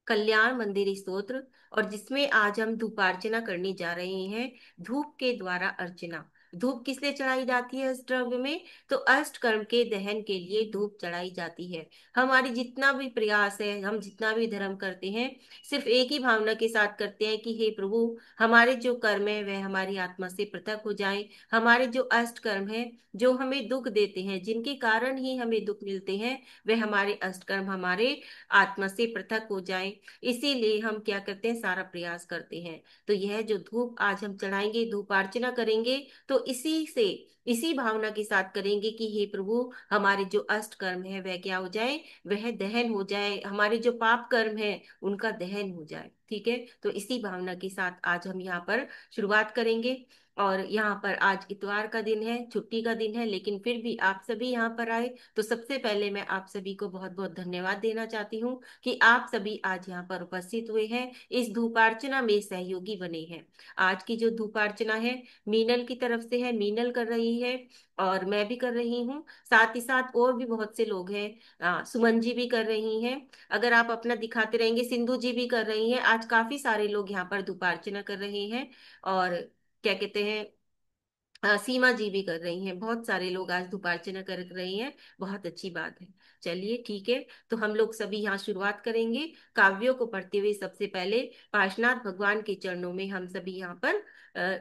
कल्याण मंदिर स्तोत्र, और जिसमें आज हम धूपार्चना करने जा रहे हैं। धूप के द्वारा अर्चना। धूप किस लिए चढ़ाई जाती है इस द्रव्य में? तो अष्ट कर्म के दहन के लिए धूप चढ़ाई जाती है। हमारी जितना भी प्रयास है, हम जितना भी धर्म करते हैं, सिर्फ एक ही भावना के साथ करते हैं कि हे प्रभु, हमारे जो कर्म है वह हमारी आत्मा से पृथक हो जाए। हमारे जो अष्ट कर्म है, जो हमें दुख देते हैं, जिनके कारण ही हमें दुख मिलते हैं, वह हमारे अष्ट कर्म हमारे आत्मा से पृथक हो जाए। इसीलिए हम क्या करते हैं, सारा प्रयास करते हैं। तो यह जो धूप आज हम चढ़ाएंगे, धूपार्चना करेंगे, तो इसी भावना के साथ करेंगे कि हे प्रभु, हमारे जो अष्ट कर्म है वह क्या हो जाए, वह दहन हो जाए। हमारे जो पाप कर्म है उनका दहन हो जाए। ठीक है, तो इसी भावना के साथ आज हम यहाँ पर शुरुआत करेंगे। और यहाँ पर आज इतवार का दिन है, छुट्टी का दिन है, लेकिन फिर भी आप सभी यहाँ पर आए, तो सबसे पहले मैं आप सभी को बहुत बहुत धन्यवाद देना चाहती हूँ कि आप सभी आज यहाँ पर उपस्थित हुए हैं, इस धूपार्चना में सहयोगी बने हैं। आज की जो धूपार्चना है, मीनल की तरफ से है, मीनल कर रही है, और मैं भी कर रही हूँ। साथ ही साथ और भी बहुत से लोग हैं, सुमन जी भी कर रही हैं। अगर आप अपना दिखाते रहेंगे, सिंधु जी भी कर रही हैं। आज काफी सारे लोग यहाँ पर धूपार्चना कर रहे हैं। और क्या कहते हैं, सीमा जी भी कर रही हैं। बहुत सारे लोग आज धूपार्चना कर रही हैं। बहुत अच्छी बात है। चलिए ठीक है, तो हम लोग सभी यहाँ शुरुआत करेंगे काव्यों को पढ़ते हुए। सबसे पहले पार्श्वनाथ भगवान के चरणों में हम सभी यहाँ पर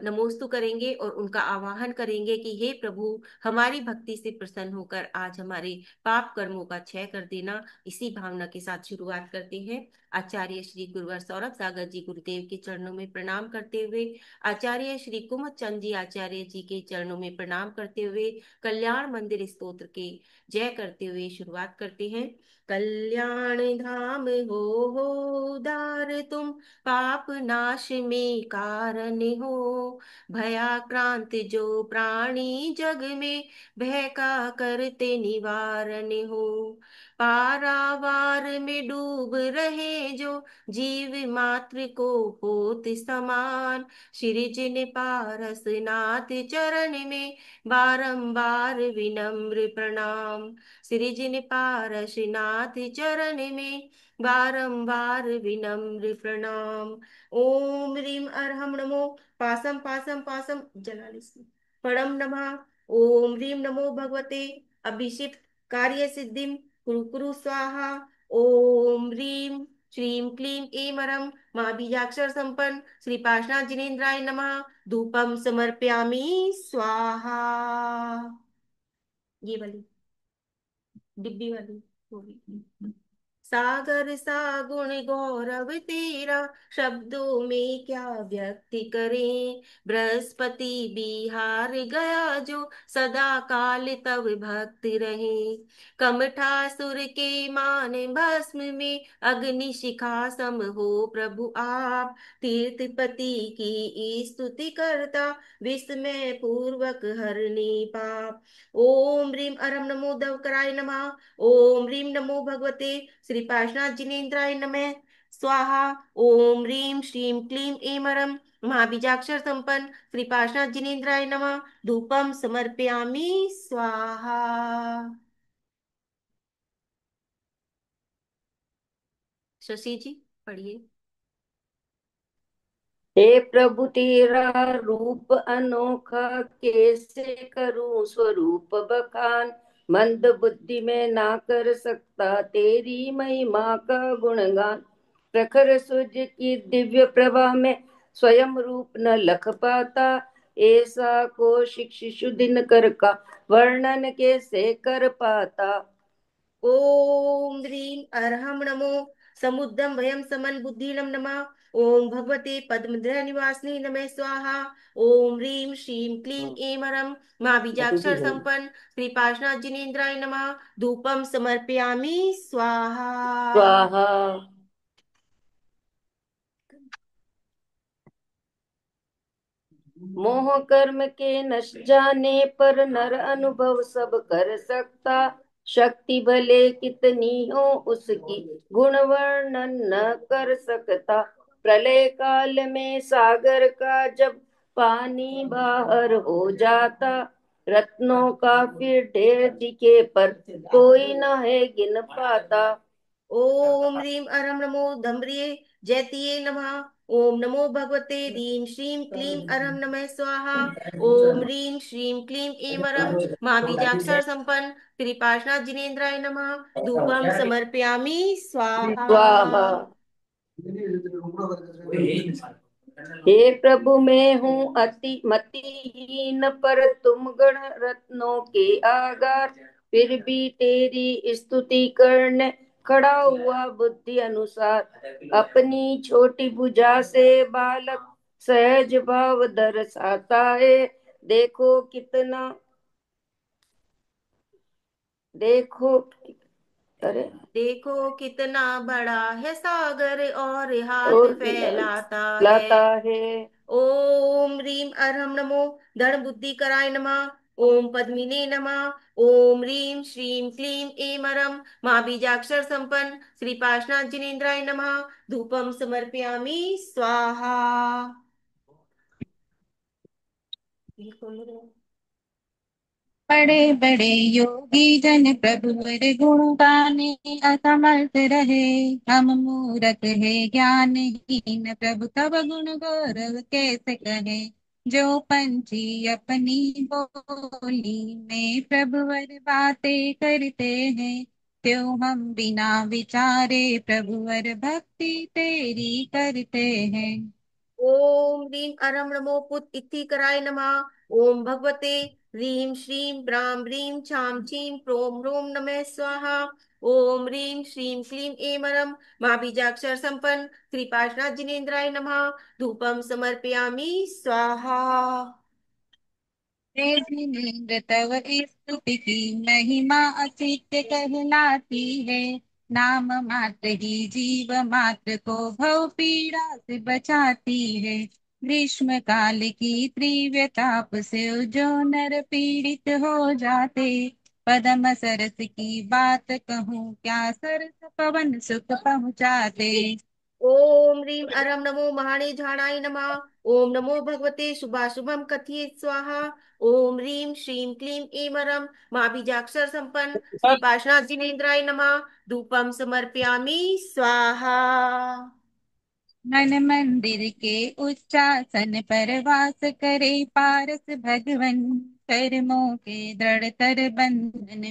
नमोस्तु करेंगे और उनका आवाहन करेंगे कि हे प्रभु, हमारी भक्ति से प्रसन्न होकर आज हमारे पाप कर्मों का क्षय कर देना। इसी भावना के साथ शुरुआत करते हैं। आचार्य श्री गुरुवर सौरभ सागर जी गुरुदेव के चरणों में प्रणाम करते हुए, आचार्य श्री कुमत चंद जी आचार्य जी के चरणों में प्रणाम करते हुए, कल्याण मंदिर स्तोत्र के जय करते हुए शुरुआत करते हैं। कल्याण धाम हो उदार तुम, पाप नाश में कारण हो, भयाक्रांत जो प्राणी जग में, भय का करते निवारण हो, पारावार में डूब रहे जो जीव मात्र को पोत समान, श्री जिन पारस नाथ चरण में बारंबार विनम्र प्रणाम, श्री जिन पारस नाथ चरण में बारंबार विनम्र प्रणाम। ओम ह्रीम अर्हम नमो, पासम पासम पासम जलालिस परम नमः। ओम ह्रीम नमो भगवते अभिषिक्त कार्य सिद्धिम कुरु कुरु स्वाहा। ओम ह्रीम श्रीम क्लीम एमरम माँ बीजाक्षर संपन्न श्री पार्श्वनाथ जिनेन्द्राय नमः। धूपम समर्पयामि स्वाहा। ये वाली डिब्बी वाली होगी। सागर सागुण गौरव तेरा, शब्दों में क्या व्यक्त करें, बृहस्पति बिहार गया जो, सदा काल तब भक्त रहे, कमठासुर के मान भस्म में, अग्नि शिखा सम हो प्रभु आप, तीर्थपति की स्तुति करता, विस्मय पूर्वक हरने पाप। ओम ह्रीम अरम नमो दवकराय नमः। ओम ह्रीम नमो भगवते श्री पार्श्वनाथ जिनेन्द्राय नमः स्वाहा। ओम ह्रीम श्रीम क्लीम एमरम महाबीजाक्षर संपन्न श्री पार्श्वनाथ जिनेन्द्राय नमः। धूपम समर्पयामि स्वाहा। शशि जी पढ़िए। हे प्रभु तेरा रूप अनोखा, कैसे करूं स्वरूप बखान, मंद बुद्धि में ना कर सकता तेरी महिमा का गुणगान, प्रखर सूर्य की दिव्य प्रभा में स्वयं रूप न लख पाता, ऐसा को शिक्षु दिन कर का वर्णन कैसे कर पाता। ओम ह्रीं अर्हं नमो समुद्रम भयम समन बुद्धिरम नमः। ओम भगवते पद्मधर निवासिनी नमः स्वाहा। ओम ह्रीं श्रीं क्लीं ऐमरम माँ बीजाक्षर संपन्न श्री पार्श्वनाथ जिनेन्द्राय नमः। धूपम समर्पयामि स्वाहा। स्वाहा। मोह कर्म के नश जाने पर नर अनुभव सब कर सकता, शक्ति भले कितनी हो उसकी गुण वर्णन न कर सकता, प्रलय काल में सागर का जब पानी बाहर हो जाता, रत्नों का फिर ढेर दिखे पर कोई न है गिन पाता। ओम रीम अरम नमो धम्रिये जैतिये नमः। ओम नमो भगवते रीम श्रीम क्लीम अरम नमः स्वाहा। ओम रीम श्रीम क्लीम एम अरम महाबीजाक्षर संपन्न कृपाशनाथ जिनेन्द्राय नमः। धूपम समर्पयामि स्वाहा। स्वाहा। हे प्रभु, मैं हूँ अति मतिहीन, पर तुम गण रत्नों के आगार। फिर भी तेरी स्तुति करने खड़ा हुआ बुद्धि अनुसार। अपनी छोटी भुजा से बालक सहज भाव दर्शाता है। देखो कितना, देखो, अरे, देखो कितना बड़ा है सागर और हाथ और फैलाता है। लाता है। ओम रीम अरहम नमो धन बुद्धि कराय नमः। ओम पद्मिने नमः। ओम रीम श्रीम क्लीम एम अरम माँ बीजाक्षर संपन्न श्री पार्श्वनाथ जिनेन्द्राय नमः। धूपम समर्पयामि स्वाहा। बिल्कुल। बड़े बड़े योगी जन प्रभुवर गुण गाने असमर्थ रहे। हम मूरख है ज्ञानहीन, प्रभु तब गुण गौरव कैसे कहे। जो पंछी अपनी बोली में प्रभुवर बातें करते हैं, त्यों हम बिना विचारे प्रभुवर भक्ति तेरी करते हैं। ओम रीम अरम नमो पुत इति कराय नमः। ओम भगवते रीम श्रीम ब्राम रीम छाम छीम प्रोम रोम नमः स्वाहा। ओम रीम श्रीम क्लीम एम अरम माँ बीजाक्षर संपन्न कृपाशनाथ जिनेन्द्राय नमः। धूपम समर्पयामि स्वाहा। हे जिनेन्द्र तव स्तुति की महिमा अचित्य कहलाती है। नाम मात्र ही जीव मात्र को भव पीड़ा से बचाती है। ग्रीष्म काल की तीव्र ताप से जो नर पीड़ित हो जाते, पदम सरस की बात कहूँ क्या, सरस पवन सुख पहुँचाते। ओम रीम अरम नमो महाणे झाणाय नमः। ओम नमो भगवते शुभाशुभम कथिये स्वाहा। ओम रीम श्रीम क्लीम एम अरम माँ बीजाक्षर संपन्न श्री पार्श्वनाथ जिनेन्द्राय नमः। धूपम समर्पयामि स्वाहा। मन मंदिर के उच्चासन पर वास करे पारस भगवन। कर्मों के दृढ़तर बंधन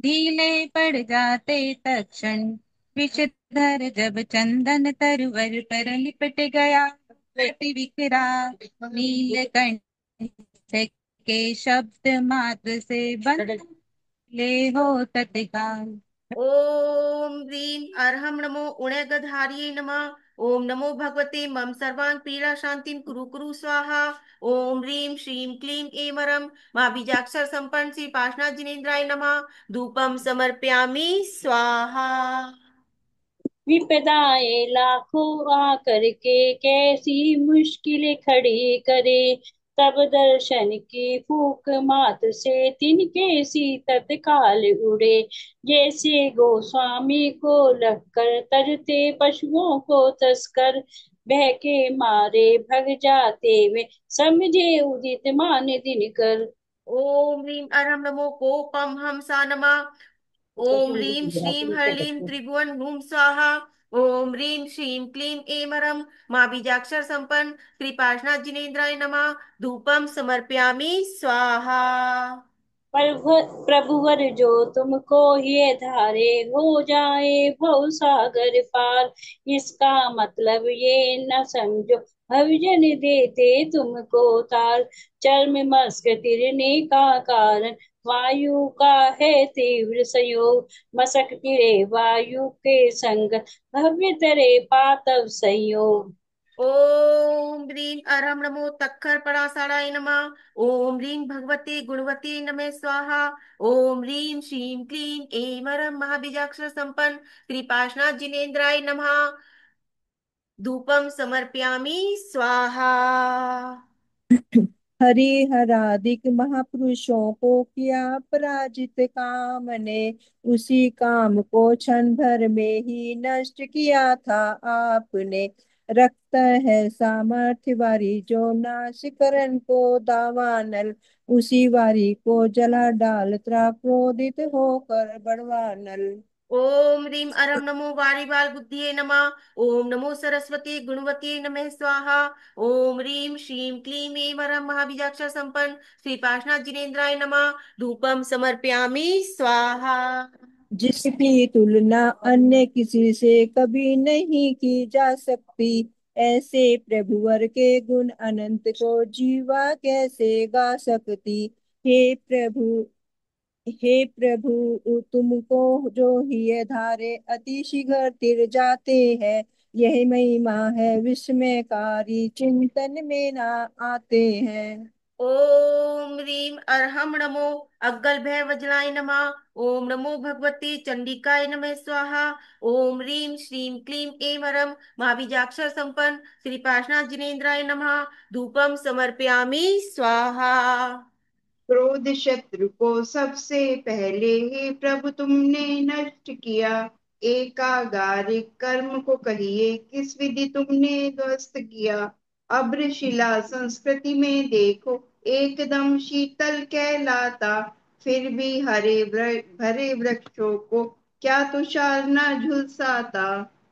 ढीले पड़ जाते तक्षण। विषधर जब चंदन तरवर पर लिपट गया, प्रति विकरा नीलकंठ के शब्द मात्र से बंद ले हो तत्काल। ओम ह्रीं अर्हं नमो उणैगधार्यै नमः। ओम नमो भगवते मम सर्वान् पीडा शांतिं कुरु कुरु स्वाहा। ओम ह्रीं श्रीं क्लीं ऐमरं माँ बीजाक्षर संपन्न श्री पार्श्वनाथ जिनेन्द्राय नमः। धूपम समर्पयामि स्वाहा। विपदाएं लाखों आकर के कैसी मुश्किलें खड़ी करे। तब दर्शन की फूक मात से तिनके सी तत्काल उड़े। जैसे गोस्वामी को लगकर तरते पशुओं को तस्कर, बह के मारे भग जाते वे समझे उदित मान दिनकर। ओम ह्रीं अर्हं नमो कोपम हमसा नमः। ओम ह्रीं श्रीं हरलीं त्रिभुवन हुम स्वाहा। ओम ह्रीं श्रीं क्लीं ऐमरं माँ बीजाक्षर संपन्न कृपाशनाथ जिनेन्द्राय नमः। धूपम समर्पयामि स्वाहा। प्रभुवर जो तुमको ये धारे, हो जाए भव सागर पार। इसका मतलब ये न समझो भविजन देते तुमको तार। चर्म मस्क तिरने का कारण वायु का है तीव्र संयोग। मसक तिरे वायु के संग भव्य तरे पातव संयोग। ओम ह्रीं अरहं नमो तक्खर परासाराय नमः। ओम ह्रीं भगवते गुणवते नमः स्वाहा। ओम ह्रीं श्रीं क्लीं ऐमरं महाबीजाक्षर संपन्न कृपाशनाथ जिनेन्द्राय नमः। धूपम समर्पयामि स्वाहा। हरिहराधिक महापुरुषों को किया पराजित काम ने, उसी काम को क्षण भर में ही नष्ट किया था आपने। रक्त है सामर्थ्य वारी जो नाश करन को दावानल, उसी वारी को जला डाल त्रा क्रोधित होकर बड़वानल। ओम ह्रीम अरम नमो वारिवाल बुद्धिये नमः। ओम नमो सरस्वती गुणवती नमः स्वाहा। ओम ह्रीम श्रीम क्लीम ऐं अरम महाबीजाक्षर संपन्न श्री पार्श्वनाथ जिनेन्द्राय नमः। धूपम समर्पयामि स्वाहा। जिसकी तुलना अन्य किसी से कभी नहीं की जा सकती, ऐसे प्रभुवर के गुण अनंत को जीवा कैसे गा सकती। हे प्रभु, हे प्रभु, तुमको जो ही धारे अति शीघ्र तिर जाते हैं, यही महिमा है विस्मयकारी, चिंतन में ना आते हैं। ओम ह्रीम अर्हम नमो अग्गल भय वज्राय नमः। ओम नमो भगवती चंडिकाय नमः स्वाहा। ओम ह्रीम श्रीम क्लीम ऐं अरम महाबीजाक्षर संपन्न श्री पार्श्वनाथ जिनेन्द्राय नमः। धूपम समर्पयामि स्वाहा। क्रोध शत्रु को सबसे पहले ही प्रभु तुमने नष्ट किया। एकागारिक कर्म को कहिए किस विधि तुमने ध्वस्त किया। अब्र शिला संस्कृति में देखो एकदम शीतल कहलाता। फिर भी भरे वृक्षों को क्या तुषार न झुलसाता।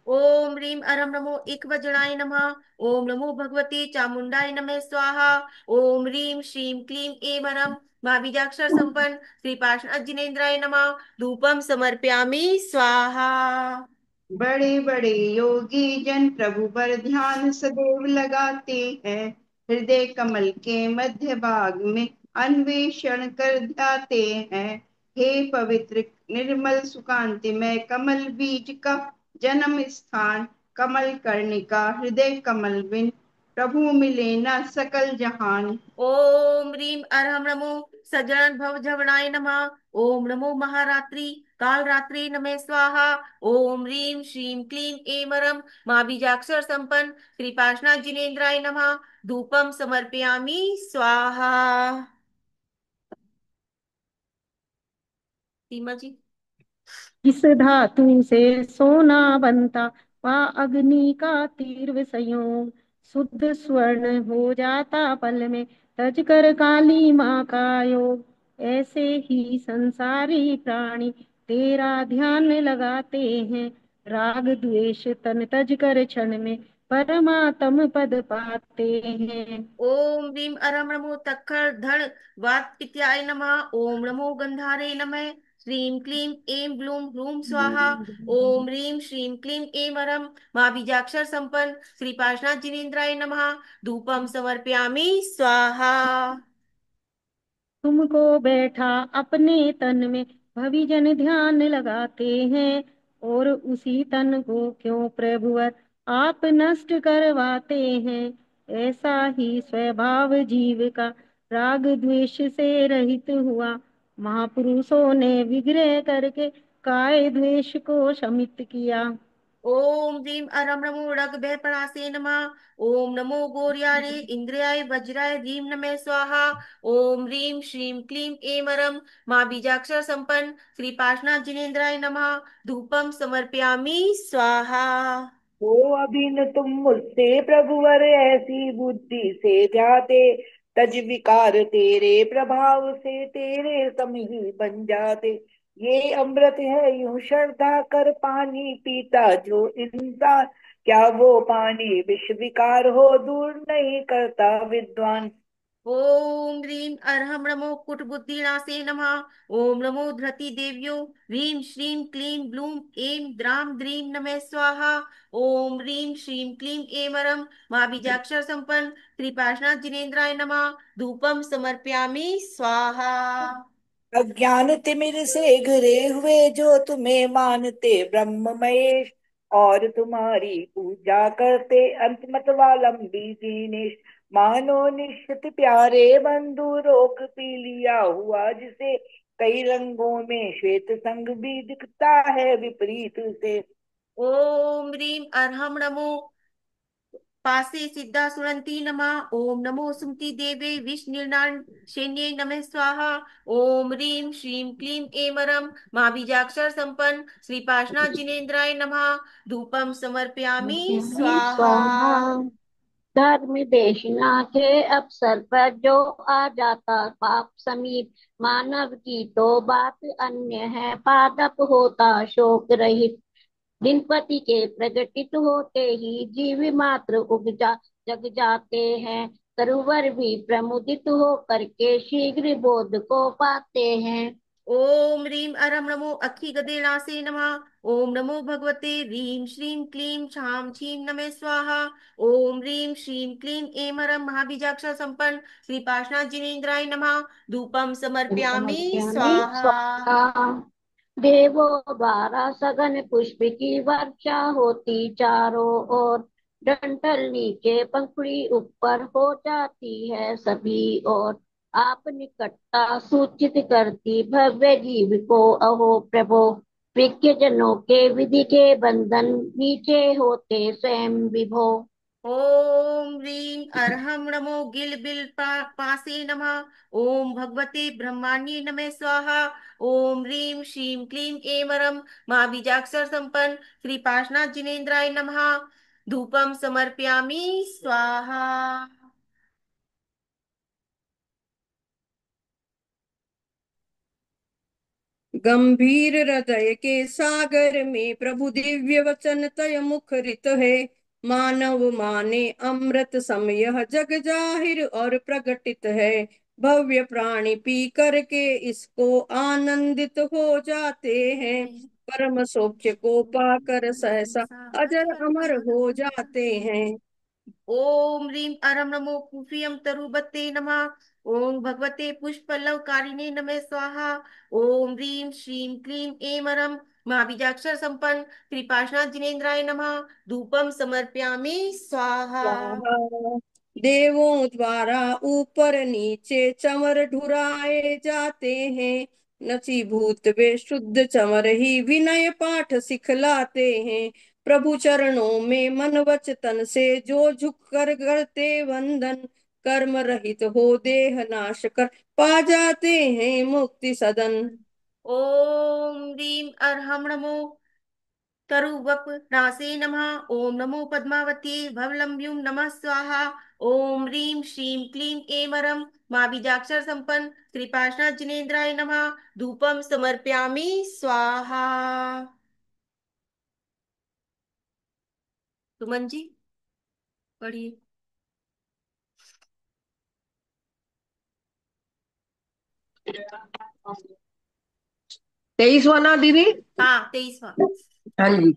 ओम ह्रीम अरम नमो इक वज्राय नमः। ओम नमो भगवते चामुंडाय नमः स्वाहा। ओम ह्रीम श्रीम क्लीम ऐं अरम महाबीजाक्षर संपन्न श्री पार्श्वनाथ जिनेन्द्राय नमः। धूपम समर्पयामि स्वाहा। बड़े बड़े योगी जन प्रभु पर ध्यान सदैव लगाते हैं। हृदय कमल के मध्य भाग में अन्वेषण कर ध्याते हैं। हे पवित्र निर्मल सुकांतिमय कमल बीज का जन्म स्थान। कमल कर्णिका हृदय कमल बिन प्रभु मिले न सकल जहान। ओम ह्रीम अरहम नमो सज्जन भव झवनाय नमः। ओम नमो महारात्रि काल रात्रि नमः स्वाहा। ओम ह्रीम श्रीम क्लीम ऐं अरम महाबीजाक्षर संपन्न श्री पार्श्वनाथ जिनेन्द्राय नमः। धूपम समर्पयामि स्वाहा। सीमा जी। इस धातु से सोना बनता, वह अग्नि का तीव्र संयोग, शुद्ध स्वर्ण हो जाता पल में, तज कर काली माँ का योग। ऐसे ही संसारी प्राणी तेरा ध्यान लगाते हैं, राग द्वेष तन तज कर क्षण में परमात्म पद पाते हैं। ओम ह्रीम अरम नमो तक्खर धड़ वात पित्याय नमः। ओम नमो गंधारे नमः। श्रीम क्लीम ऐं ब्लूम ह्रूम स्वाहा। ओम ह्रीम श्रीम क्लीम ऐं अरम महाबीजाक्षर संपन्न श्री पार्श्वनाथ जिनेन्द्राय नमः। धूपम समर्पयामि स्वाहा। तुमको बैठा अपने तन में भविजन ध्यान लगाते हैं, और उसी तन को क्यों प्रभुवर आप नष्ट करवाते हैं। ऐसा ही स्वभाव जीव का राग द्वेष से रहित हुआ, महापुरुषों ने विग्रह करके काय द्वेष को शमित किया। ओम ह्रीम अरम नमो रग भय परासे नमः। ओम नमो गौर्यारे इंद्रियाय वज्राय ह्रीम नमः स्वाहा। ओम ह्रीम श्रीम क्लीम ऐं अरम माँ बीजाक्षर संपन्न श्री पार्श्वनाथ जिनेन्द्राय नमः। धूपम समर्पयामि स्वाहा। हो अभिन तुम मुझसे प्रभुवर ऐसी बुद्धि से ध्याते, तज विकार तेरे प्रभाव से तेरे सम ही बन जाते। ये अमृत है यूं श्रद्धा कर पानी पीता जो इंसान, क्या वो पानी विष विकार हो दूर नहीं करता विद्वान। ओम ह्रीम अर्हम नमो कुट बुद्धिनाशे नमः। ओम नमो धृति देव्यो ह्रीम श्रीम क्लीम ब्लूम ऐं द्राम द्रीम नमः स्वाहा। ओम ह्रीम श्रीम क्लीम ऐं अरम माँ बीजाक्षर संपन्न श्री पार्श्वनाथ जिनेन्द्राय नमः। धूपम समर्पयामि स्वाहा। अज्ञान तिमिर से घिरे हुए जो तुम्हें मानते ब्रह्म महेश, और तुम्हारी पूजा करते अंत मतवालंबी दीनेश। मानो निश्चित प्यारे बंधु रोक पी लिया हुआ, जिसे कई रंगों में श्वेत संग भी दिखता है विपरीत से। ओम ह्रीम अर्हम नमो पासे सिद्धा सुरंती नमः। ओम नमो सुमति देवे विष निर्णाण शैन्य नमः स्वाहा। ओम ह्रीम श्रीम क्लीम ऐं अरम माँ बीजाक्षर संपन्न श्री पार्श्वनाथ जिनेन्द्राय नमः। धूपम समर्पयामि स्वाहा। स्वाहा। धर्म देशना के अवसर पर जो आ जाता पाप समीप, मानव की तो बात अन्य है, पादप होता शोक रहित। दिनपति के प्रकटित होते ही जीव मात्र जग जाते हैं, सरोवर भी प्रमुदित हो करके शीघ्र बोध को पाते हैं। ओम रीम अरम नमो अखि गदेनासे नमः। ओम नमो भगवते रीम श्रीम क्लीम छाम छीम नमे स्वाहा। ओम रीम श्रीम क्लीम एम अरम महाबीजाक्ष संपन्न श्री पार्श्वनाथ जिनेन्द्राय नमः। धूपम समर्पयामि समर्पयामि स्वाहा। स्वाहा। देवों द्वारा सघन पुष्प की वर्षा होती चारों ओर, डंठल नीचे पंखुड़ी ऊपर हो जाती है सभी ओर। आप निकटता सूचित करती भव्य जीव को अहो प्रभो, विज्ञ जनों के विधि के बंधन नीचे होते स्वयं विभो। ओम रीम अर्हम नमो गिल बिल पासे नमः। ओम भगवते ब्रह्माण्ये नमः स्वाहा। ओम रीम श्रीम क्लीम एमरम माँ बीजाक्षर संपन्न श्री पार्श्वनाथ जिनेन्द्राय नमः। धूपम समर्पयामि स्वाहा। गंभीर हृदय के सागर में प्रभु दिव्य वचन तय मुखरित है। मानव माने अमृत समय जग जाहिर और प्रकटित है। भव्य प्राणी पी करके इसको आनंदित हो जाते हैं। परम सौख्य को पाकर सहसा अजर अमर हो जाते हैं। ओम रीम अरम नमो कुफियम तरुबते नमः। ओम भगवते पुष्पल्लवकारिणे नमः स्वाहा। ओम रीम श्रीम क्लीम एम अरम माँ बीजाक्षर संपन्न कृपाशनाथ जिनेन्द्राय नमः। धूपम समर्पयामि स्वाहा। स्वाहा। देवों द्वारा ऊपर नीचे चमर ढुराए जाते हैं। नसीभूत वे शुद्ध चमर ही विनय पाठ सिखलाते हैं। प्रभु चरणों में मन वच तन से जो झुक कर करते वंदन, कर्म रहित हो देह नाश कर पा जाते हैं मुक्ति सदन। ओम रीम अरहम नमो तरुवप नासे नमः। ओम नमो पद्मावती भवलंब्युम नमः स्वाहा। ओम रीम श्रीम क्लीम एमरम माँ बीजाक्षर संपन्न कृपाशनाथ जिनेन्द्राय नमः। धूपम समर्पयामि स्वाहा। सुमन जी पढ़िए। तेईसवा ना दीदी? हाँ 23वां। हाँ जी।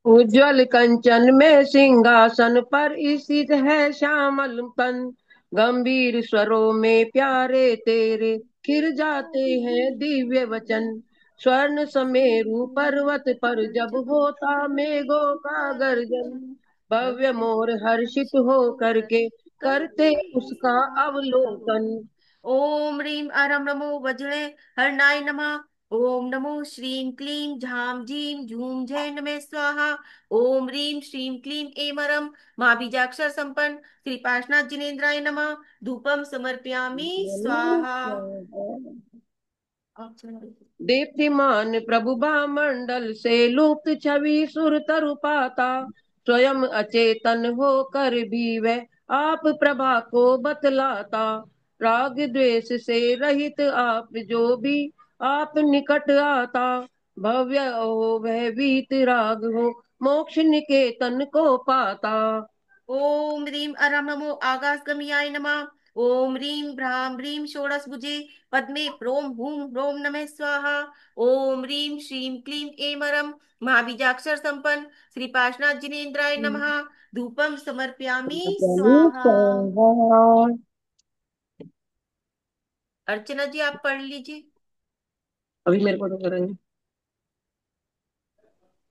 उज्ज्वल कंचन में सिंहासन पर स्थित है श्यामल तन, गंभीर स्वरों में प्यारे तेरे खिर जाते हैं दिव्य वचन। स्वर्ण समेरु पर्वत पर जब होता मेघों का गर्जन, भव्य मोर हर्षित हो करके करते उसका अवलोकन। ओम रीम अरम नमो वज्रे हरनाय नमः। ओम नमो श्रीम क्लीम झाम झीम झूम जय नमः स्वाहा। ओम रीम श्रीम क्लीम एमरम माँ बीजाक्षर संपन्न श्री पार्श्वनाथ जिनेन्द्राय नमः। धूपम समर्पयामि स्वाहा। दीप्तिमान प्रभु मंडल से लुप्त छवि सुर तरु पाता, स्वयं अचेतन होकर भी वह आप प्रभा को बतलाता। राग द्वेष से रहित आप जो भी आप निकट आता, भव्य हो वह वीत राग हो मोक्ष निकेतन को पाता। ओम रीम अरम नमो आकाशगमयाय नमः। ओम रीम भ्राम ह्रीम षोडश भुजे पद्मे प्रोम हूम ह्रोम नमः स्वाहा। ओम रीम श्रीम क्लीम एमरम महाबीजाक्षर संपन्न श्री पार्श्वनाथ जिनेन्द्राय नमः। धूपम समर्पयामि स्वाहा। अर्चना जी आप पढ़ लीजिए। अभी मेरे को तो कर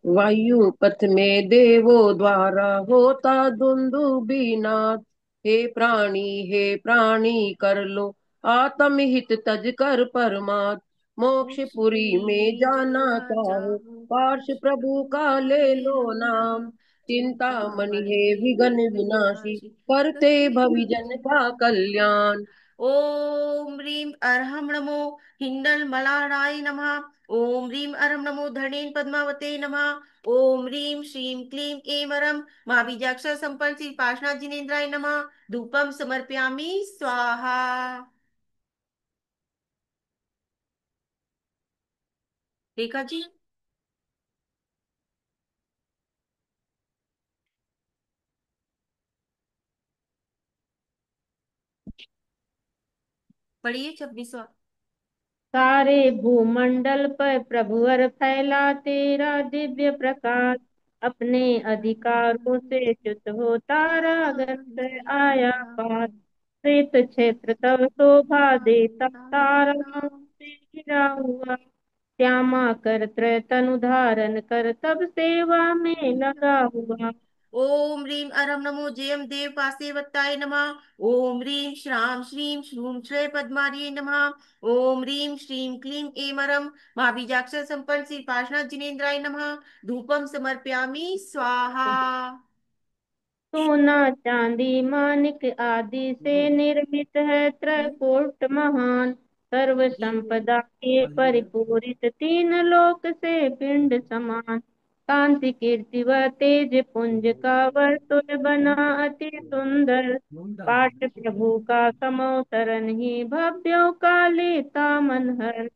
वायु पथ में देवों द्वारा होता दुंदुभिनाद, हे प्राणी कर लो आत्महित तज कर परमाद। मोक्षपुरी मोक्षपुरी में में जाना जाना चाहो चाहो पार्श प्रभु प्रभु का का ले ले लो लो नाम। नाम। चिंता चिंतामणि मणि है है विघन विघ्न विनाशी, विनाशी करते करते भविजन भजन का का कल्याण। कल्याण। ओम ह्रीम अर्हम नमो हिंडल मलाराय नमः। ओम ह्रीम अर्हम नमो धरणेन पद्मावते नमः। ओम ह्रीम श्रीम क्लीम एमरम माँ बीजाक्षर संपन्न श्री पार्श्वनाथ जिनेन्द्राय नमः। धूपम समर्पयामि स्वाहा। रेखा जी पढ़िए 26वां। सारे भूमंडल पर प्रभुवर फैला तेरा दिव्य प्रकाश, अपने अधिकारों से च्युत हो तारा गर्भ आया पार। श्वेत क्षेत्र तब शोभा देता ताराओं से घिरा हुआ, श्यामा कर तनु धारण कर तब सेवा में लगा हुआ। ओम ह्रीम अरम नमो जयम देव पासेवत्ताय नमः। ओम ह्रीम श्राम श्रीम श्रूम श्रय पद्मार्ये नमः। ओम ह्रीम श्रीम क्लीम एमरम महाबीजाक्षर संपन्न श्री पार्श्वनाथ जिनेन्द्राय नमः। धूपम समर्पयामि स्वाहा। सोना चांदी मानिक आदि से निर्मित है त्रैकूट महान, सर्व संपदा के परिपूरित तीन लोक से पिंड समान। कांति कीर्ति व तेज पुंज का वर्तुल बना अति सुंदर, पाट प्रभु का समवतरण ही भव्यों का लेता मनहर।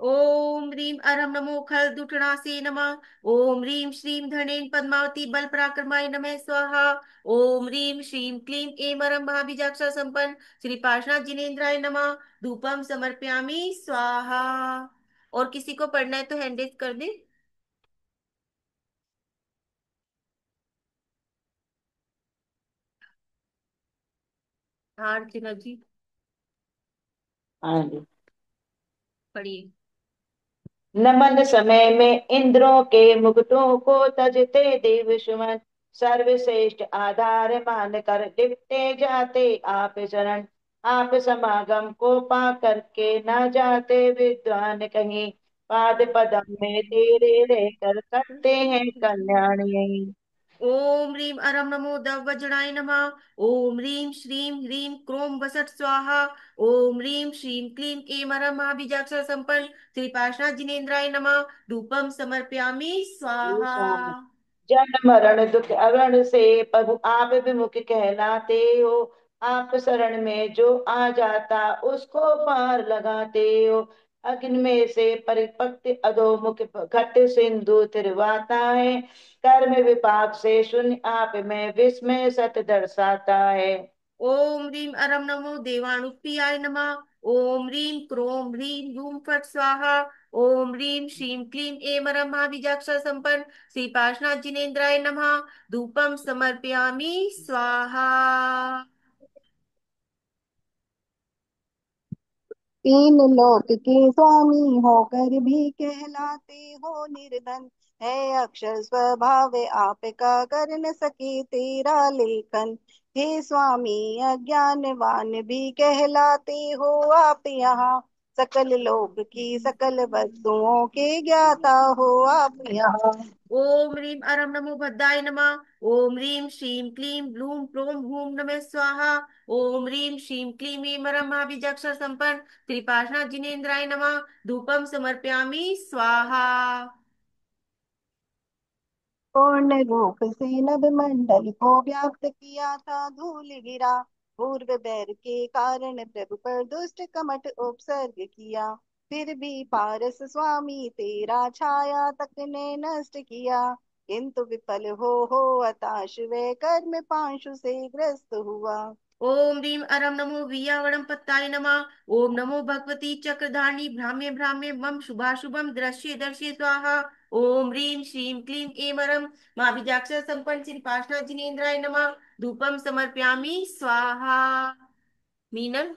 ओम ह्रीम अरम नमो खल दुटणासे नमः। ओम ह्रीम श्रीम धनेन पद्मावती बल पराक्रमाय नमः स्वाहा। ओम ह्रीम श्रीम क्लीम एमरम महाबीजाक्षर संपन्न श्री पार्श्वनाथ जिनेन्द्राय नमः। धूपम समर्पयामि स्वाहा। और किसी को पढ़ना है तो हैंड रेज कर दे। हाँ अर्चना जी हाँ जी। पढ़िए। नमन समय में इंद्रों के मुकुटों को तजते देव सुमन, सर्वश्रेष्ठ आधार मान कर लिपटे जाते आप शरण। आप समागम को पा करके न जाते विद्वान कहीं, पाद पदम में तेरे रहकर करते हैं कल्याण यहीं। ओम ह्रीम अरम नमो दव वज्राय नमः। ओम ह्रीम श्रीम ह्रीम क्रोम वसट स्वाहा। ओम ह्रीम श्रीम क्लीम एम अरम महाबीजाक्षर संपन्न श्री पार्श्वनाथ जिनेन्द्राय नमः। धूपम समर्पयामि स्वाहा। जन्म मरण दुख अवरण से प्रभु आप विमुख कहलाते हो, आप शरण में जो आ जाता उसको पार लगाते हो। अग्नि में से परिपक्ति अधोमुख घट सिंधु तिरवाता है, कर्म विपाक से शून्य आप में विस्मय सत दर्शाता है। ओम ह्रीम अरम नमो देवाणुप्रियाय नमः। ओम ह्रीम क्रोम ह्रीम धूम फट स्वाहा। ओम ह्रीम श्रीम क्लीम एम अरम महाबीजाक्षर संपन्न श्री पार्श्वनाथ जिनेन्द्राय नमः। धूपम समर्पयामि स्वाहा। तीन लोक के स्वामी होकर भी कहलाते हो निर्धन, है अक्षर स्वभाव आपका कर न सके तेरा लेखन। हे स्वामी अज्ञानवान भी कहलाते हो आप यहाँ, सकल लोक की सकल वस्तुओं के ज्ञाता हो आप यहाँ। ओम ह्रीम अरम नमो भद्राय नमः। ओम ह्रीम श्रीम क्लीम ब्लूम प्लोम हूम नमः स्वाहा। ओम ह्रीम श्रीम क्लीम ऐं मरम महाबीजाक्षर संपन्न श्री पार्श्वनाथ जिनेन्द्राय नमः। धूपम समर्पयामि स्वाहा। पूर्ण रूप से नभ मंडल को व्याप्त किया था धूल गिरा, पूर्व बैर के कारण प्रभु पर दुष्ट कमठ उपसर्ग किया। फिर भी पारस स्वामी तेरा छाया तक ने नष्ट किया, किंतु विफल हो हताश वे कर्म पांशु से ग्रस्त हुआ। ओम ह्रीम अरम नमो वियावड़म पत्ताय नमः। ओम नमो भगवती चक्रधारिणी भ्राम्य भ्राम्य मम शुभाशुभम दृश्य दर्शय स्वाहा। ओम ह्रीम श्रीम क्लीम ऐं अरम महाबीजाक्षर संपन्न श्री पार्श्वनाथ जिनेन्द्राय नमः। धूपम समर्पयामि स्वाहा। मीनल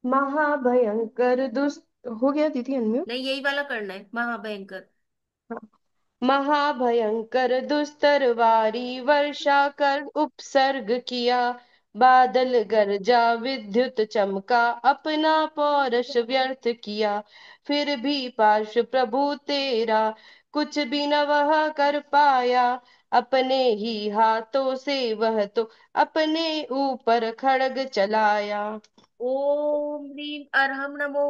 महाभयंकर दुष्ट हो गया दीदी अनम्यूट। नहीं, यही वाला करना है महाभयंकर। महाभयंकर दुस्तर वारी वर्षा कर उपसर्ग किया, बादल गरजा विद्युत चमका अपना पौरुष व्यर्थ किया। फिर भी पार्श्व प्रभु तेरा कुछ भी न वह कर पाया, अपने ही हाथों से वह तो अपने ऊपर खड़ग चलाया। ओम ह्रीं अर्हं नमो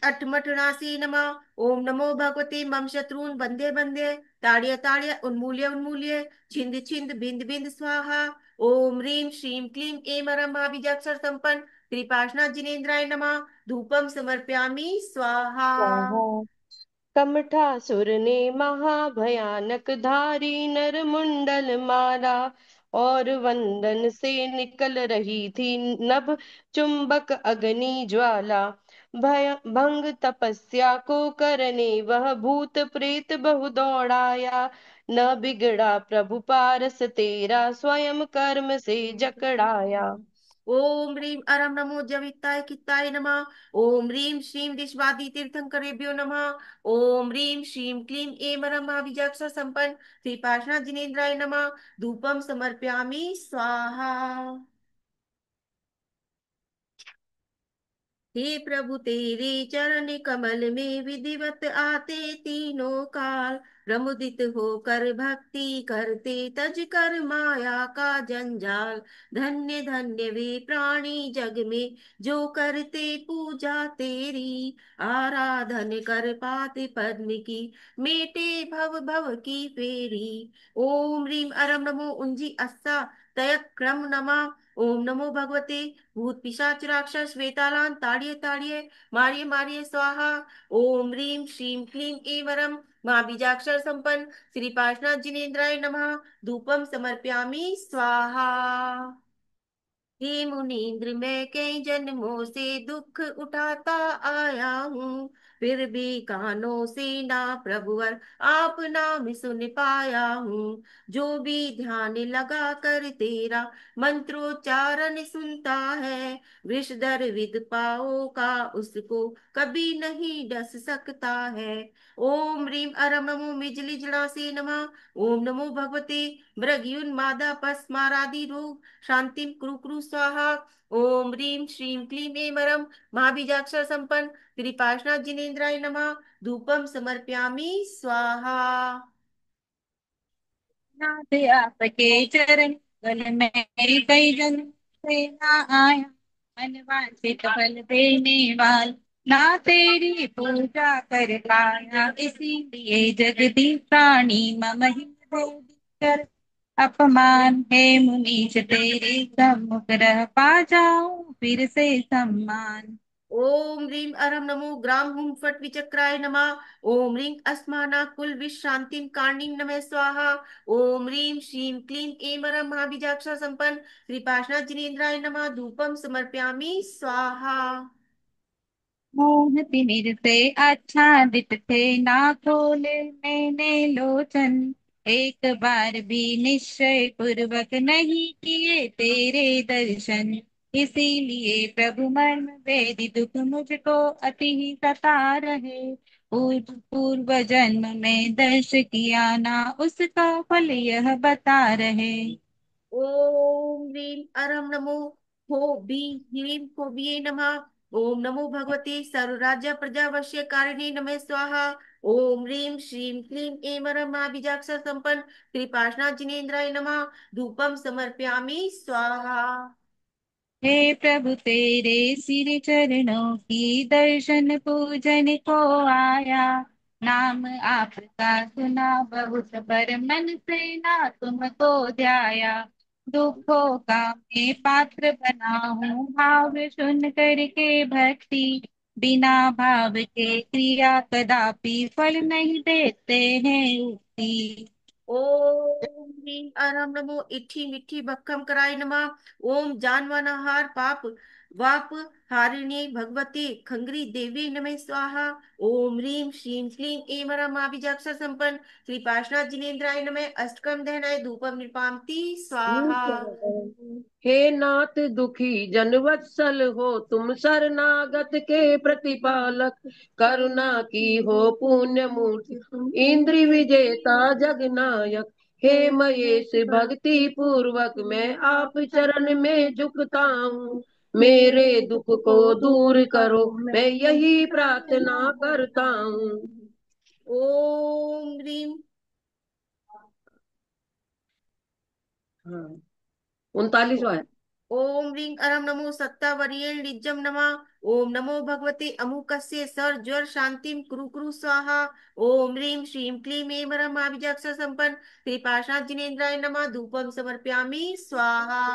अठमठरासी नमः। ओम नमो भगवते मम शत्रून् बंधे बंधे ताड़्य ताड़्य उन्मूल्य उन्मूल्य छिंद छिंद बिंद बिंद स्वाहा। ओम ह्रीं श्रीं क्लीं ऐं महाबीजाक्षर संपन्न त्रिपाशना जिनेन्द्राय नमः। धूपम समर्पयामि स्वाहा। स्वाहा। कमठासुर ने महाभयानक धारी नर मुंडल मारा, और वंदन से निकल रही थी नभ चुंबक अग्नि ज्वाला। भय भंग तपस्या को करने वह भूत प्रेत बहु दौड़ाया, न बिगड़ा प्रभु पारस तेरा स्वयं कर्म से जकड़ाया। ओम ह्रीं अरम नमो जवित्ताय कित्ताय नमः। ओम ह्रीं श्रीं विश्वादि तीर्थंकरेभ्यो नमः। ओम ह्रीं श्रीं क्लीं ऐं महाबीजाक्षर संपन्न त्रिपाशना जिनेन्द्राय नमः। धूपम समर्पयामि स्वाहा। हे प्रभु तेरे चरण कमल में विधिवत आते तीनों काल, प्रमुदित होकर भक्ति करते तज कर माया का जंजाल। धन्य धन्य वे प्राणी जग में जो करते पूजा तेरी, आराधन कर पाते पद्म की मेटे भव भव की फेरी। ओम ह्रीं अरम नमो उंजी अस्सा तयक्रम नमः। ओम नमो भगवते भूत पिशाच राक्षस वेतालान ताड़िये ताड़िये मारिये मारिये स्वाहा। ओम ह्रीं श्रीं क्लीं ऐं मां बीजाक्षर संपन्न श्री पार्श्वनाथ जिनेन्द्राय नमः। धूपम समर्पयामि स्वाहा। हे मुनीन्द्र मैं कई जन्मों से दुख उठाता आया हूँ, फिर भी कानों से ना प्रभुवर आप नाम सुन पाया हूँ। जो भी ध्यान लगा कर तेरा मंत्रोच्चारण सुनता है, विषधर विद पाओ का उसको कभी नहीं डस सकता है। ओम ह्रीं अरम नमो मिजली जड़ासे नमः। ओम नमो भगवते मृग्युन्मादा पस्मारादि रोग शांतिम कुरु कुरु स्वाहा। ओम ह्रीं श्रीं क्लीं ऐं महाबीजाक्षर संपन्न त्रिपाशनाथ जिनेन्द्राय नमः। धूपम समर्पयामि स्वाहा। नाथ आपके चरण बल में कई जन्म से ना आया, मन वांछित फल देने वाल ना तेरी पूजा कर पाया। इसीलिए जगदीश प्राणी मम हृदय कर अपमान है मुनीश तेरे सम्मुख रह पा जाऊं फिर से सम्मान। ओम ह्रीं अरम नमो ग्राम हुम फट विचक्राय नमः। ओम ह्रीं अस्माना कुल विष शांतिम कारणीम नमः स्वाहा। ओम ह्रीं श्रीं क्लीं ऐं महाबीजाक्षर संपन्न श्रीपाशनाथ जिनेन्द्राय नमः। धूपम समर्पयामि स्वाहा। मोह तिमिर से आच्छादित थे ना खोले मैंने लोचन, एक बार भी निश्चय पूर्वक नहीं किए तेरे दर्शन। इसीलिए प्रभु मर्म वेदी दुख मुझको अति ही सता रहे, पूर्व पूर्व जन्म में दर्श किया ना उसका फल यह बता रहे। ओम ह्रीं अरम नमो हो भी ह्रीं होबिये नमः। ओम नमो भगवते सर्वराज्य प्रजा वश्य कारिणे नमः स्वाहा। ओम ह्रीं श्रीं क्लीं ऐं महाबीजाक्षर संपन्न त्रिपाशनाथ जिनेन्द्राय नमः। धूपम समर्पयामि स्वाहा। हे प्रभु तेरे सिर चरणों की दर्शन पूजन को आया, नाम आपका सुना बहुत पर मन से ना तुमको ध्याया। दुखों का मैं पात्र बना हूँ भाव सुन करके भक्ति, बिना भाव के क्रिया कदापि फल नहीं देते हैं उक्ति। ओम ह्रीं अरहम नमो इठी मिठी भक्खम कराय नमः। ओम जानवानहार पाप वाप हारिणी भगवती खंगरी देवी नमः स्वाहा। ओम ह्रीं श्रीं क्लीं ऐं महाबीजाक्षर संपन्न श्री पार्श्वनाथ जिनेन्द्राय नमः। अष्टकम दहनाय धूपम निपामति स्वाहा। हे नाथ दुखी जन वत्सल हो तुम शरणागत के प्रतिपालक, करुणा की हो पुण्य मूर्ति इंद्र विजेता जगनायक। हे महेश भक्ति पूर्वक मैं आप चरण में झुकता हूँ, मेरे दुख को दूर करो मैं यही प्रार्थना करता हूँ। ओम ह्रीं हाँ, 39वां है। ओम ह्रीं अरम नमो सत्तावर्येण लिज्जम नमः। ओम नमो भगवते अमुकस्य सर ज्वर शांतिम कुरु कुरु स्वाहा। ओम ह्रीं श्रीं क्लीं ऐं वरम अभिजाक्ष संपन्न कृपाशात जिनेन्द्राय नमः। धूपम समर्पयामि स्वाहा।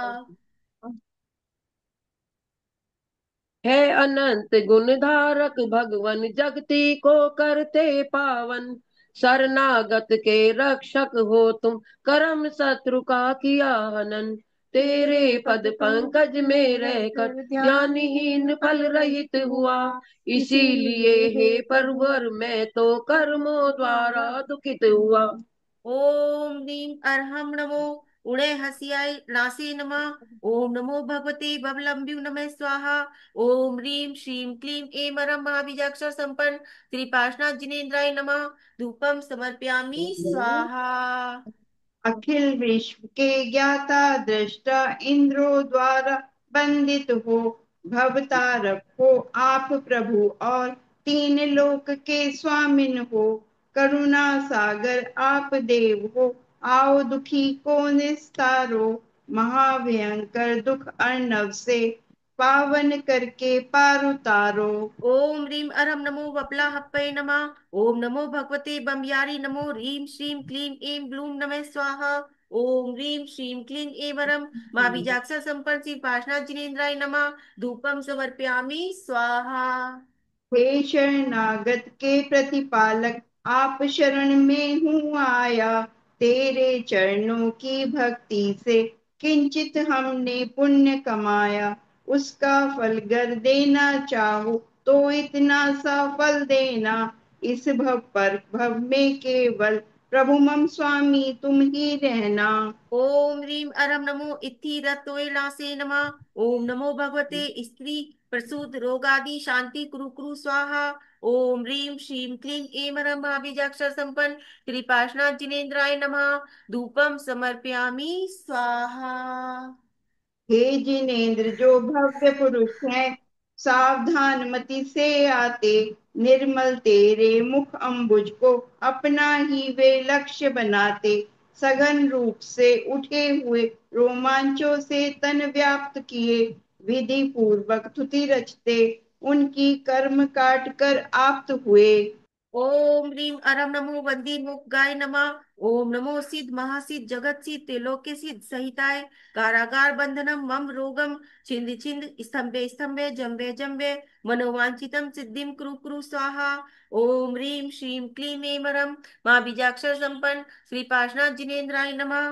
है अनंत गुणधारक भगवन जगती को करते पावन। शरणागत के रक्षक हो तुम, करम शत्रु का किया हनन। तेरे पद पंकज में रहकर ज्ञानहीन फल रहित हुआ। इसीलिए हे परवर मैं तो कर्मों द्वारा दुखित हुआ। ओम ह्रीं अर्हं नमो उणे हसियाय नासे नमः। ओम नमो भगवते बबलम्ब्यु नमः स्वाहा। ओम ह्रीं श्रीं क्लीं ऐं वरम महाबीजाक्ष संपन्न त्रिपाशनाथ जिनेन्द्राय नमः। धूपम समर्पयामि स्वाहा। अखिल विश्व के ज्ञाता दृष्टा इंद्रो द्वारा वंदित हो। भवतारक हो आप प्रभु और तीन लोक के स्वामिन हो। करुणा सागर आप देव हो, आओ दुखी को निस्तारो। महाभयंकर दुख अर्णव से पावन करके पार उतारो। ओम ह्रीं अरम नमो वपलाहप्पये नमः। ओम नमो भगवते बमयारी नमो। ह्रीं श्रीं क्लीं ऐं ब्लूं नमः स्वाहा। ओम ह्रीं श्रीं क्लीं ऐं वरम माँ बीजाक्ष संपन्न श्री पाशनाथ जिनेन्द्राय नमः। धूपम समर्पयामि स्वाहा। हे शरणागत के प्रतिपालक, आप शरण में हूँ आया। तेरे चरणों की भक्ति से किंचित हमने पुण्य कमाया। उसका फल गर देना चाहो तो इतना सा फल देना। इस भव पर भव में केवल प्रभु मम स्वामी तुम ही रहना। ओम ह्रीं अरम नमो इत्थिरतोयलासे नमः। ओम नमो भगवते स्त्री प्रसूत रोगादि शांति कुरु कुरु स्वाहा। ओम ह्रीं श्रीं क्लीं ऐं वरम महाबीजाक्षर संपन्न कृपाशनाथ जिनेन्द्राय नमः। धूपम समर्पयामि स्वाहा। हे जिनेन्द्र जो भव्य पुरुष हैं, सावधान मति से आते। निर्मल तेरे मुख अम्बुज को अपना ही वे लक्ष्य बनाते। सघन रूप से उठे हुए रोमांचों से तन व्याप्त किए। विधि पूर्वक तुति रचते, उनकी कर्म काट कर आप्त हुए। ओम ह्रीं अरम नमो वंदी मुख गाय नमः। ओम नमो सिद्ध महासिद्ध जगत सिद्ध त्रिलोक्य सिद्ध सहिताय कारागार बंधनम मम रोगम छिंद छिंद स्तंभे स्तंभे जम्बे जम्बे मनोवांछितम सिद्धिम कुरु कुरु स्वाहा। ओम ह्रीं श्रीं क्लीं ऐं वरम माँ बीजाक्षर संपन्न श्री पाशनाथ जिनेन्द्राय नमः।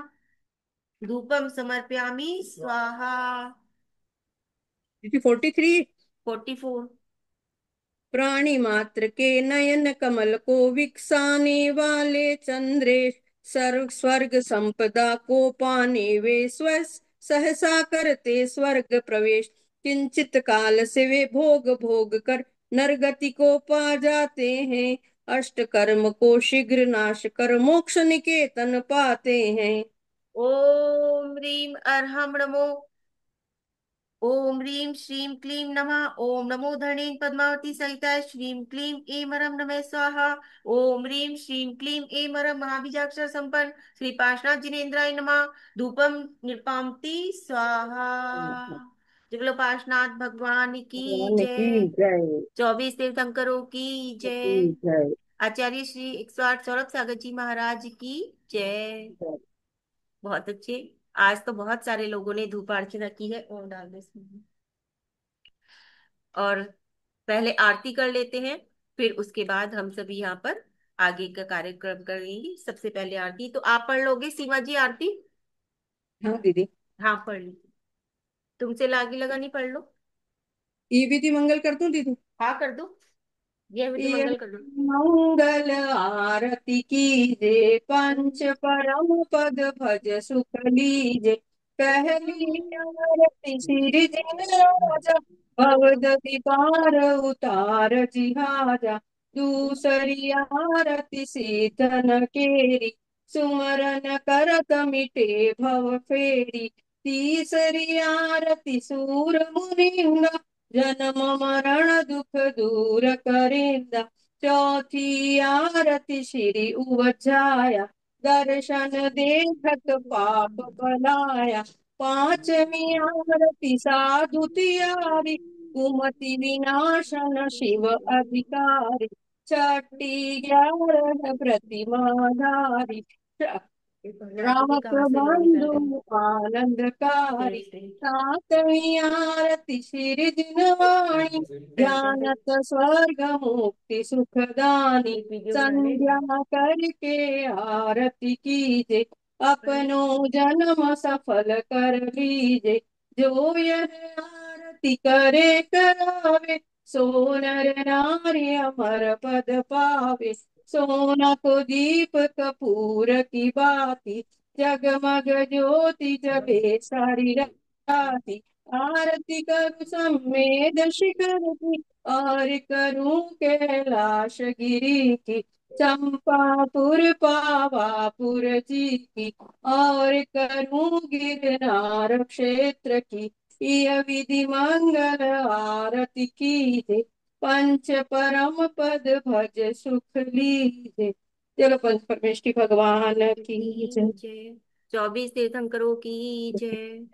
धूपम समर्पयामि स्वाहा। 43। 44। प्राणी मात्र के नयन कमल को विकसाने वाले चंद्रेश, सर्व स्वर्ग संपदा को पाने वे सहसा करते स्वर्ग प्रवेश। किंचित काल से वे भोग भोग कर नरगति को पा जाते हैं। अष्ट कर्म को शीघ्र नाश कर मोक्ष निकेतन पाते हैं। ओम ह्रीं अर्हं नमो। ओम ह्रीं श्रीं क्लीं नमः। ओम नमो धरणी पद्मावती सहिताय श्रीं क्लीं ऐं वरम नमः स्वाहा। ओम ह्रीं श्रीं क्लीं ऐं वरम महाबीजाक्षर संपन्न श्री पाशनाथ जिनेन्द्राय नमः। धूपम निर्पामति स्वाहा। जुगलो पाशनाथ भगवान की भगवान की जय। जय। 24 तीर्थंकरों की की जय। जय। आचार्य श्री 108 सौरभ सागर जी महाराज की जय। जय। बहुत अच्छे। आज तो बहुत सारे लोगों ने धूप अर्चना की है। ओम डाल दो इसमें। और पहले आरती कर लेते हैं, फिर उसके बाद हम सभी यहाँ पर आगे का कार्यक्रम करेंगे। सबसे पहले आरती तो आप पढ़ लोगे सीमा जी आरती? हाँ दीदी। हाँ पढ़ लीजिए। तुमसे लागी लगानी पढ़ लो। ये विधि मंगल कर दूं दीदी? हाँ कर दो। यह विधि ये मंगल कर दो। मंगल आरती कीजे, पंच परम पद भज सुख लीजे। पहली आरती श्री जिन राजा, भवदति पार उतार जिहाजा। दूसरी आरती सीतन केरी, सुमरन करत मिटे भव फेरी। तीसरी आरती सूर मुनिंदा, जन्म मरण दुख दूर करेंदा। चौथी आरती श्री उवजाया, दर्शन देखत पाप पलाया। पांचवी आरती साधु तियारी, कुमति विनाशन शिव अधिकारी। छठी 11 प्रतिमाधारी, रामक कहाँ से लोग निकल गए? बंधु आनंदकारी। तेईस तेईस। सातवीं आरती श्री जिनवाणी, चल चल चल। ध्यानत स्वर्ग मुक्ति सुखदानी। एक वीडियो बना ले। संध्या करके आरती कीजे, पढ़। अपनो जन्म सफल कर लीजे। जो यह आरती करे करावे, सो नर नारी अमर पद पावे। सोना को दीप कपूर की बाती, जगमग ज्योति जले सारी राती। आरती करूं समेत शिखर की, और करूं कैलाश गिरी की। चंपापुर पावापुर जी की, और करूं गिरनार क्षेत्र की। यह विधि मंगल आरती कीजे, पंच परम पद भज सुख लीजे। चलो पंच परमेष्टि भगवान की की जय। जय। 24 तीर्थंकरों की जय।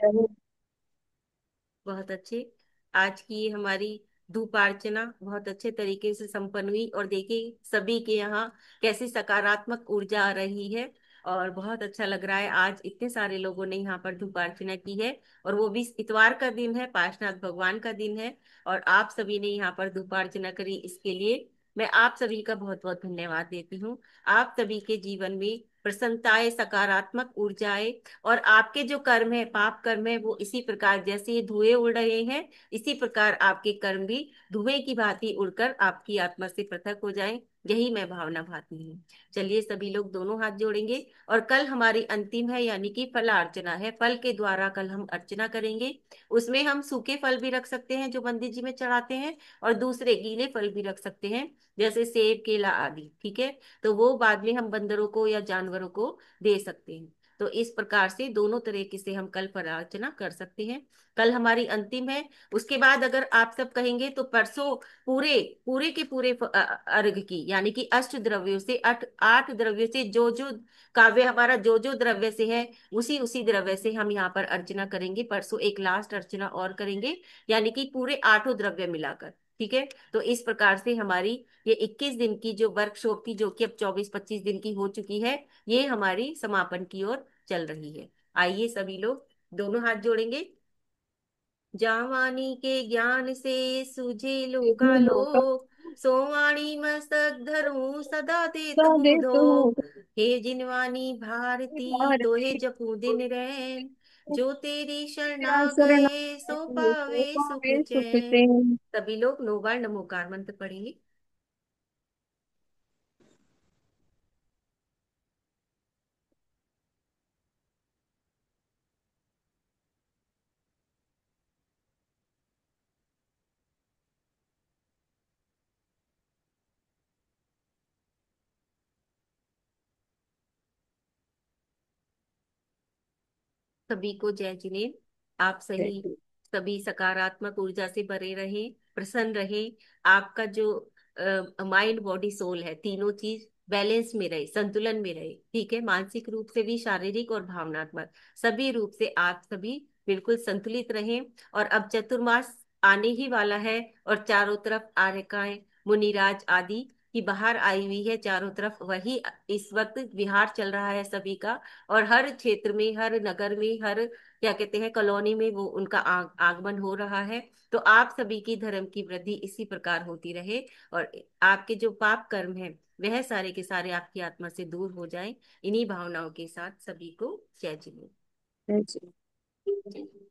बहुत अच्छे। आज की ये हमारी धूप अर्चना बहुत अच्छे तरीके से संपन्न हुई, और देखिए सभी के यहाँ कैसी सकारात्मक ऊर्जा आ रही है। और बहुत अच्छा लग रहा है, आज इतने सारे लोगों ने यहाँ पर धूप अर्चना की है, और वो भी इतवार का दिन है, पार्शनाथ भगवान का दिन है। और आप सभी ने यहाँ पर धूप अर्चना करी, इसके लिए मैं आप सभी का बहुत बहुत धन्यवाद देती हूँ। आप सभी के जीवन में प्रसन्नताएं, सकारात्मक ऊर्जाएं, और आपके जो कर्म है, पाप कर्म है, वो इसी प्रकार जैसे ये धुएं उड़ रहे हैं, इसी प्रकार आपके कर्म भी धुएं की भांति उड़कर आपकी आत्मा से पृथक हो जाएं। यही मैं भावना भाती हूँ। चलिए सभी लोग दोनों हाथ जोड़ेंगे, और कल हमारी अंतिम है, यानी कि फल अर्चना है। फल के द्वारा कल हम अर्चना करेंगे। उसमें हम सूखे फल भी रख सकते हैं जो मंदिर जी में चढ़ाते हैं, और दूसरे गीले फल भी रख सकते हैं, जैसे सेब, केला आदि। ठीक है, तो वो बाद में हम बंदरों को या जानवरों को दे सकते हैं। तो इस प्रकार से दोनों तरीके से हम कल फलार्चना कर सकते हैं। कल हमारी अंतिम है। उसके बाद अगर आप सब कहेंगे तो परसों पूरे पूरे के पूरे अर्घ की, यानी कि अष्ट द्रव्यों से, 8 8 द्रव्यों से, जो जो काव्य हमारा जो जो द्रव्य से है, उसी उसी द्रव्य से हम यहाँ पर अर्चना करेंगे। परसों एक लास्ट अर्चना और करेंगे, यानी कि पूरे 8 द्रव्य मिलाकर। ठीक है, तो इस प्रकार से हमारी ये 21 दिन की जो वर्कशॉप थी, जो कि अब 24 25 दिन की हो चुकी है, ये हमारी समापन की ओर चल रही है। आइए सभी लोग दोनों हाथ जोड़ेंगे। जावानी के ज्ञान से सूझे लोकालोक, सोवाणी मस्तक धरूं सदा देत हूँ देतु धोख। हे जिनवानी भारती तोहे जपू दिन रैन, जो तेरी शरणा शरण गए सो पावे सुख पावे सुख चैन। चैन। सभी लोग 9 बार नमोकार मंत्र पढ़ेंगे। सभी को जय जिनेन्द्र। आप सही, सभी सकारात्मक ऊर्जा से भरे रहे, प्रसन्न रहे। आपका जो माइंड बॉडी सोल है, तीनों चीज बैलेंस में रहे, संतुलन में रहे। ठीक है, मानसिक रूप से भी, शारीरिक और भावनात्मक, सभी रूप से आप सभी बिल्कुल संतुलित रहें। और अब चतुर्मास आने ही वाला है, और चारों तरफ आर्यकाएं, मुनिराज आदि की बाहर आई हुई है चारों तरफ। वही इस वक्त विहार चल रहा है सभी का, और हर क्षेत्र में, हर नगर में, हर क्या कहते हैं कॉलोनी में वो उनका आगमन हो रहा है। तो आप सभी की धर्म की वृद्धि इसी प्रकार होती रहे, और आपके जो पाप कर्म है वह सारे के सारे आपकी आत्मा से दूर हो जाएं। इन्हीं भावनाओं के साथ सभी को जय जिनेन्द्र। जय श्री जय।